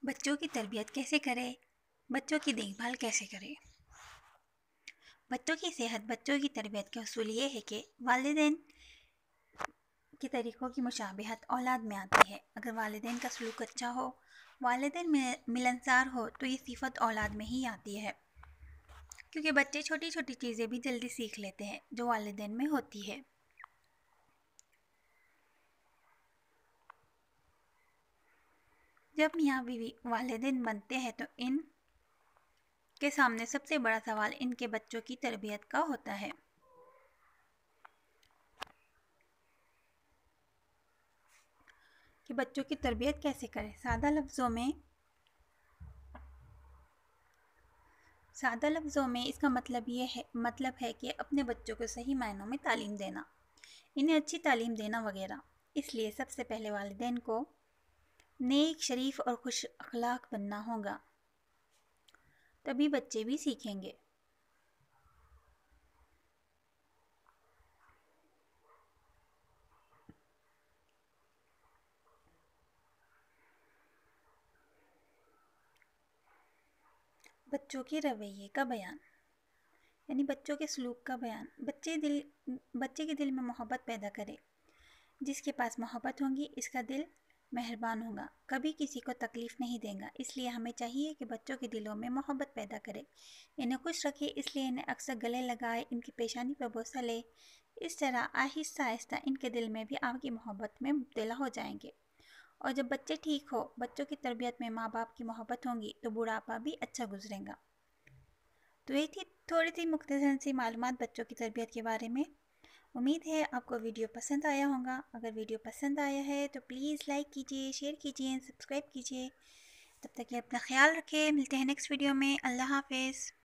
بچوں کی تربیت کیسے کرے؟ بچوں کی دیکھ بھال کیسے کرے؟ بچوں کی صحت، بچوں کی تربیت کا اصول یہ ہے کہ والدین کے طریقوں کی مشابہت اولاد میں آتی ہے۔ اگر والدین کا سلوک اچھا ہو، والدین ملنسار ہو، تو یہ صفت اولاد میں ہی آتی ہے، کیونکہ بچے چھوٹی چھوٹی چیزیں بھی جلدی سیکھ لیتے ہیں جو والدین میں ہوتی ہے۔ جب میاں بیوی والدین بنتے ہیں تو ان کے سامنے سب سے بڑا سوال ان کے بچوں کی تربیت کا ہوتا ہے۔ کہ بچوں کی تربیت کیسے کریں؟ سادہ لفظوں میں اس کا مطلب ہے کہ اپنے بچوں کو صحیح معنوں میں تعلیم دینا، انہیں اچھی تعلیم دینا وغیرہ۔ اس لیے سب سے پہلے والدین کو نیک، شریف اور خوش اخلاق بننا ہوگا، تبھی بچے بھی سیکھیں گے۔ بچوں کے رویے کا بیان، یعنی بچوں کے سلوک کا بیان۔ بچے کے دل میں محبت پیدا کرے۔ جس کے پاس محبت ہوگی اس کا دل مہربان ہوگا، کبھی کسی کو تکلیف نہیں دے گا۔ اس لیے ہمیں چاہیے کہ بچوں کے دلوں میں محبت پیدا کرے، انہیں خوش رکھے۔ اس لیے انہیں اکثر گلے لگائے، ان کی پیشانی پر بوسہ لے۔ اس طرح آہستہ آہستہ ان کے دل میں بھی آپ کی محبت میں مبتلا ہو جائیں گے۔ اور جب بچے ٹھیک ہو، بچوں کی تربیت میں ماں باپ کی محبت ہوگی تو بڑھاپا بھی اچھا گزرے گا۔ تو یہ تھی تھوڑی سی مختصر سی معلومات بچوں کی تربیت کے بارے میں۔ امید ہے آپ کو ویڈیو پسند آیا ہوگا۔ اگر ویڈیو پسند آیا ہے تو پلیز لائک کیجیے، شیئر کیجیے، سبسکرائب کیجیے۔ تب تک کے اپنا خیال رکھیں، ملتے ہیں نیکسٹ ویڈیو میں۔ اللہ حافظ۔